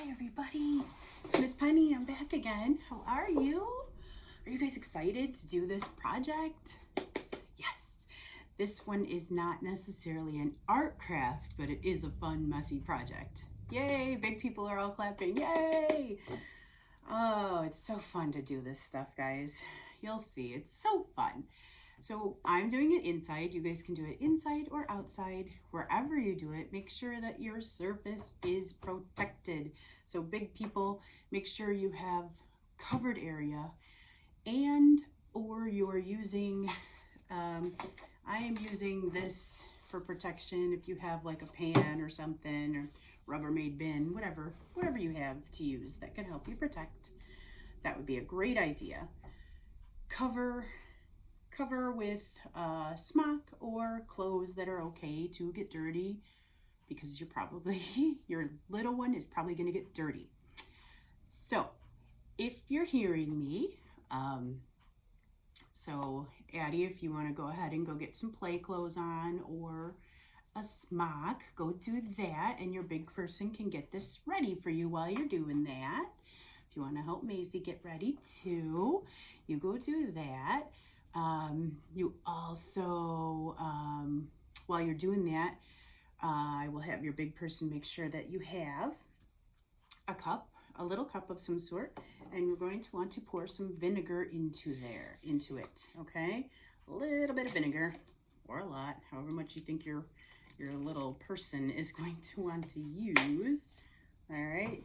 Hi everybody, it's Miss Penny. I'm back again. How are you? Are you guys excited to do this project? Yes, this one is not necessarily an art craft, but it is a fun, messy project. Yay, big people are all clapping, yay! Oh, it's so fun to do this stuff, guys. You'll see, it's so fun. So I'm doing it inside. You guys can do it inside or outside. Wherever you do it, make sure that your surface is protected. So big people, make sure you have covered area, and or you're using, I am using this for protection. If you have like a pan or something, or Rubbermaid bin, whatever you have to use that can help you protect, that would be a great idea. Cover with smock or clothes that are okay to get dirty, because your little one is probably going to get dirty. So if you're hearing me, so Addie, if you want to go ahead and go get some play clothes on or a smock, go do that, and your big person can get this ready for you while you're doing that. If you want to help Maisie get ready too, you go do that. You also, while you're doing that, I will have your big person make sure that you have a little cup of some sort, and you're going to want to pour some vinegar into it, okay? A little bit of vinegar, or a lot, however much you think your little person is going to want to use, all right?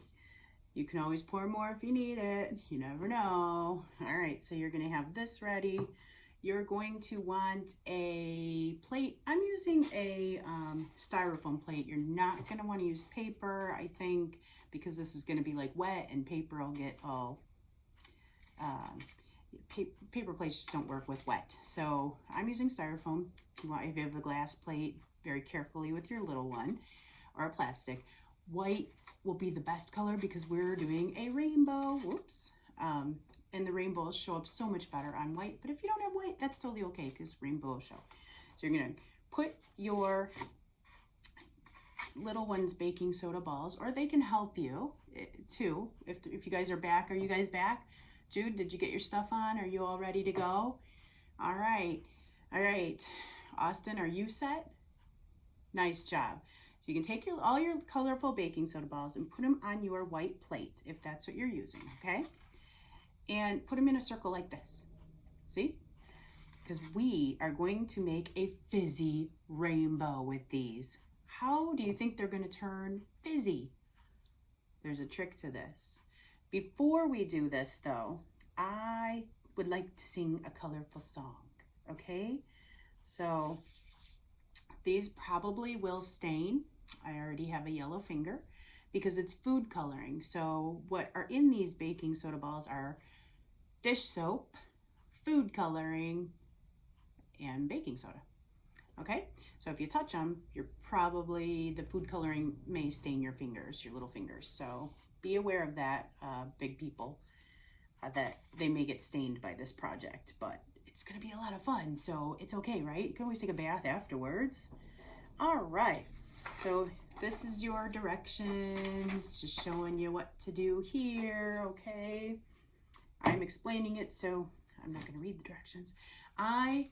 You can always pour more if you need it. You never know. All right, so you're gonna have this ready. You're going to want a plate. I'm using a styrofoam plate. You're not gonna wanna use paper, I think, because this is gonna be like wet and paper will get all, paper plates just don't work with wet. So I'm using styrofoam. If you have a glass plate, very carefully with your little one, or a plastic. White will be the best color because we're doing a rainbow. Whoops. And the rainbows show up so much better on white, but if you don't have white, that's totally okay because rainbow will show. So you're gonna put your little one's baking soda balls, or they can help you too. If you guys are back, are you guys back? Jude, did you get your stuff on? Are you all ready to go? All right. Austin, are you set? Nice job. So you can take all your colorful baking soda balls and put them on your white plate, if that's what you're using, okay? And put them in a circle like this. See? Because we are going to make a fizzy rainbow with these. How do you think they're going to turn fizzy? There's a trick to this. Before we do this, though, I would like to sing a colorful song, okay? So these probably will stain. I already have a yellow finger because it's food coloring. So what are in these baking soda balls are dish soap, food coloring, and baking soda. Okay, so if you touch them, the food coloring may stain your fingers, your little fingers. So be aware of that, big people, that they may get stained by this project, but it's gonna be a lot of fun, so it's okay, right? You can always take a bath afterwards. All right, so this is your directions, just showing you what to do here, okay? I'm explaining it, so I'm not gonna read the directions. I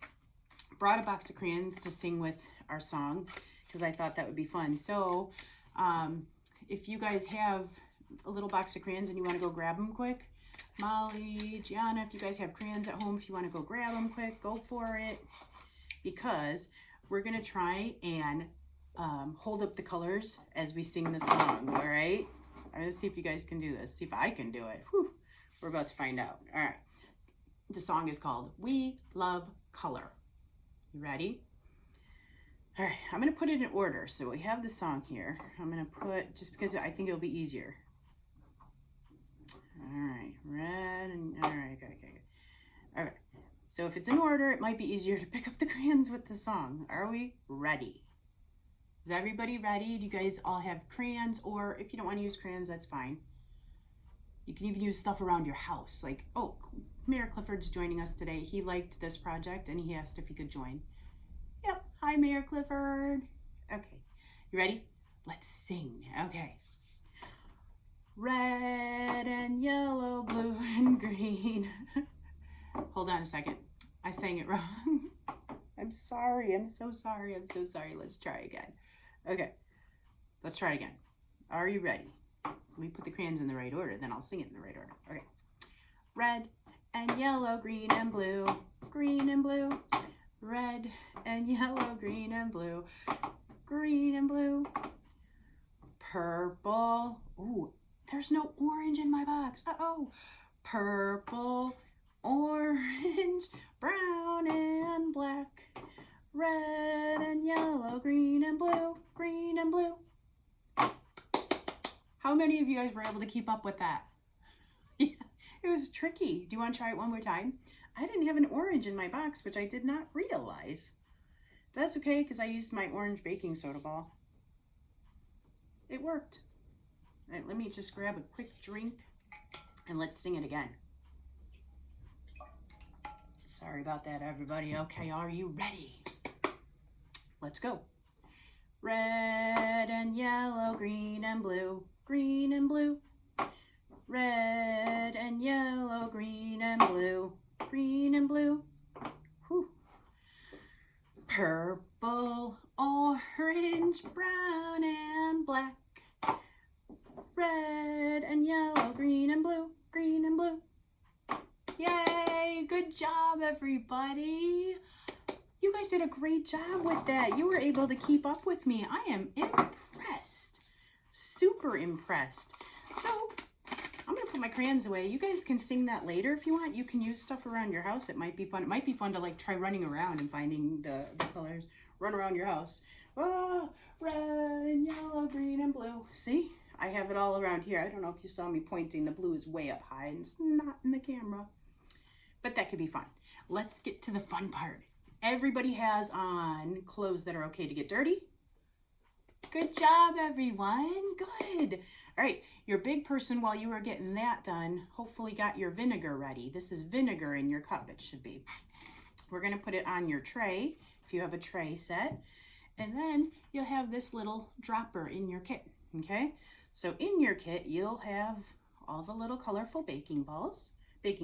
brought a box of crayons to sing with our song because I thought that would be fun. So if you guys have a little box of crayons and you wanna go grab them quick, Molly, Gianna, if you guys have crayons at home, if you wanna go grab them quick, go for it, because we're gonna try and hold up the colors as we sing the song, all right? I'm gonna see if you guys can do this, see if I can do it. Whew. We're about to find out. All right. The song is called We Love Color. You ready? All right, I'm gonna put it in order. So we have the song here. I'm gonna put, just because I think it'll be easier. All right, red, and all right, okay. All right, so if it's in order, it might be easier to pick up the crayons with the song. Are we ready? Is everybody ready? Do you guys all have crayons? Or if you don't wanna use crayons, that's fine. You can even use stuff around your house. Like, oh, Mayor Clifford's joining us today. He liked this project and he asked if he could join. Yep, hi Mayor Clifford. Okay, you ready? Let's sing, okay. red and yellow, blue and green. Hold on a second. I sang it wrong. I'm sorry. I'm so sorry. I'm so sorry. Let's try again. Okay. Let's try again. Are you ready? Let me put the crayons in the right order, then I'll sing it in the right order. Okay. Red and yellow, green and blue, green and blue. Red and yellow, green and blue, green and blue. Purple. Ooh, there's no orange in my box. Uh-oh. Purple, orange, brown and black. Red and yellow, green and blue, green and blue. How many of you guys were able to keep up with that? Yeah, it was tricky. Do you want to try it one more time? I didn't have an orange in my box, which I did not realize. That's okay, because I used my orange baking soda ball. It worked. All right, let me just grab a quick drink and let's sing it again. Sorry about that, everybody. Okay, are you ready? Let's go. Red and yellow, green and blue, green and blue. Red and yellow, green and blue, green and blue. Whew. Purple, orange, brown and black. Red and yellow, green and blue, green and blue. Yay, good job, everybody. You guys did a great job with that. You were able to keep up with me. I am impressed, super impressed. So I'm gonna put my crayons away. You guys can sing that later if you want. You can use stuff around your house. It might be fun. It might be fun to like try running around and finding the colors. Run around your house. Oh, red and yellow, green and blue. See? I have it all around here. I don't know if you saw me pointing. The blue is way up high and it's not in the camera. But that could be fun. Let's get to the fun part. Everybody has on clothes that are okay to get dirty. Good job, everyone. Good. All right, your big person, while you were getting that done, hopefully got your vinegar ready. This is vinegar in your cup, it should be. We're going to put it on your tray, if you have a tray set. And then you'll have this little dropper in your kit, okay? So in your kit, you'll have all the little colorful baking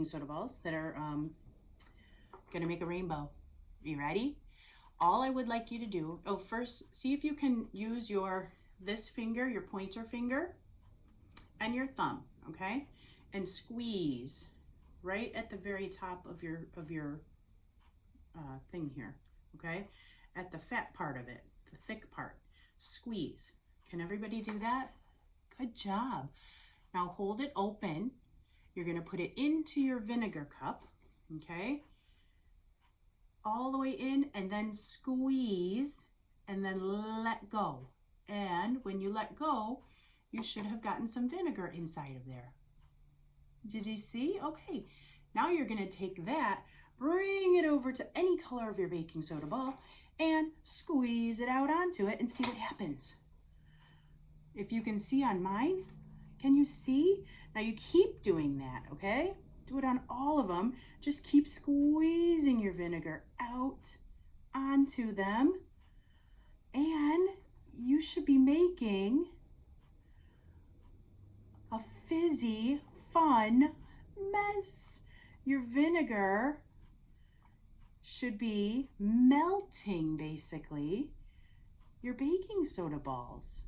soda balls that are going to make a rainbow. You ready? All I would like you to do, first, see if you can use this finger, your pointer finger, and your thumb, okay? And squeeze right at the very top of your thing here, okay? At the fat part of it, the thick part. Squeeze. Can everybody do that? Good job. Now hold it open. You're going to put it into your vinegar cup, okay? All the way in, and then squeeze, and then let go. And when you let go, you should have gotten some vinegar inside of there. Did you see? Okay. Now you're going to take that, bring it over to any color of your baking soda ball, and squeeze it out onto it and see what happens. If you can see on mine, can you see? Now you keep doing that, okay? Do it on all of them. Just keep squeezing your vinegar out onto them. And you should be making a fizzy, fun mess. Your vinegar should be melting, basically, your baking soda balls.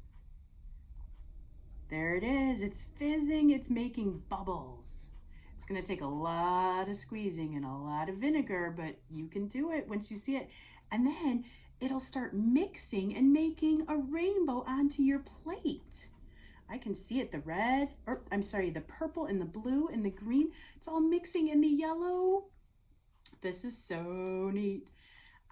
There it is. It's fizzing. It's making bubbles. It's going to take a lot of squeezing and a lot of vinegar, but you can do it once you see it. And then it'll start mixing and making a rainbow onto your plate. I can see it, the purple and the blue and the green. It's all mixing in the yellow. This is so neat.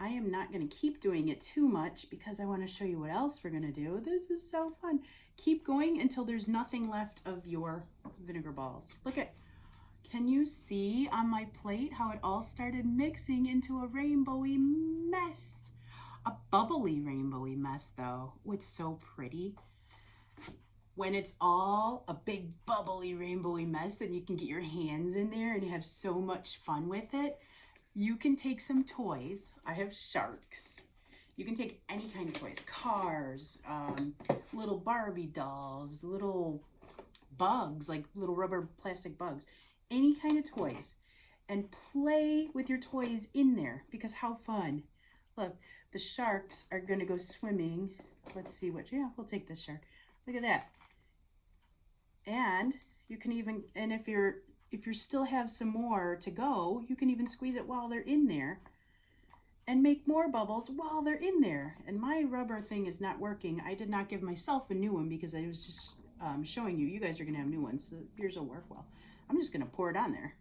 I am not going to keep doing it too much because I want to show you what else we're going to do. This is so fun. Keep going until there's nothing left of your vinegar balls. Look at, can you see on my plate how it all started mixing into a rainbowy mess? A bubbly rainbowy mess though. Oh, it's so pretty. When it's all a big bubbly rainbowy mess and you can get your hands in there and have so much fun with it, you can take some toys. I have sharks. You can take any kind of toys, cars, little Barbie dolls, little bugs, like little rubber plastic bugs, any kind of toys, and play with your toys in there, because how fun. Look, the sharks are going to go swimming. Let's see what, yeah, we'll take this shark. Look at that. And you can even, and if you still have some more to go, you can even squeeze it while they're in there and make more bubbles while they're in there. And my rubber thing is not working. I did not give myself a new one because I was just showing you. You guys are going to have new ones, so yours will work well. I'm just going to pour it on there.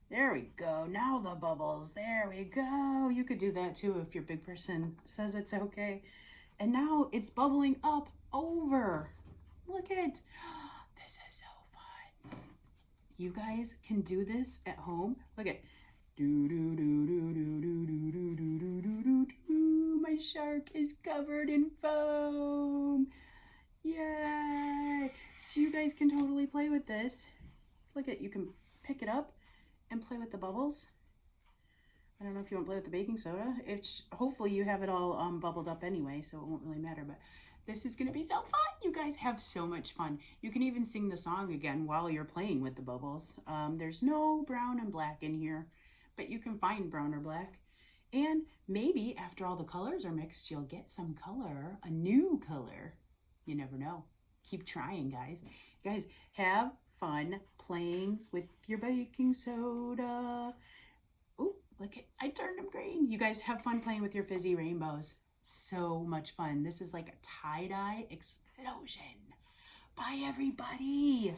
There we go. Now the bubbles. There we go. You could do that too if your big person says it's okay. And now it's bubbling up over. Look at, this is so fun. You guys can do this at home. Look at, do do do do do do do do do do do do. My shark is covered in foam. Yay! So you guys can totally play with this. Look at, you can pick it up and play with the bubbles. I don't know if you want to play with the baking soda. It's hopefully you have it all bubbled up anyway, so it won't really matter. But this is going to be so fun. You guys have so much fun. You can even sing the song again while you're playing with the bubbles. There's no brown and black in here, but you can find brown or black. And maybe after all the colors are mixed, you'll get some color, a new color. You never know. Keep trying, guys. Guys, have fun playing with your baking soda. Oh, look at, I turned them green. You guys have fun playing with your Fizzy Rainbows. So much fun. This is like a tie-dye explosion. Bye, everybody.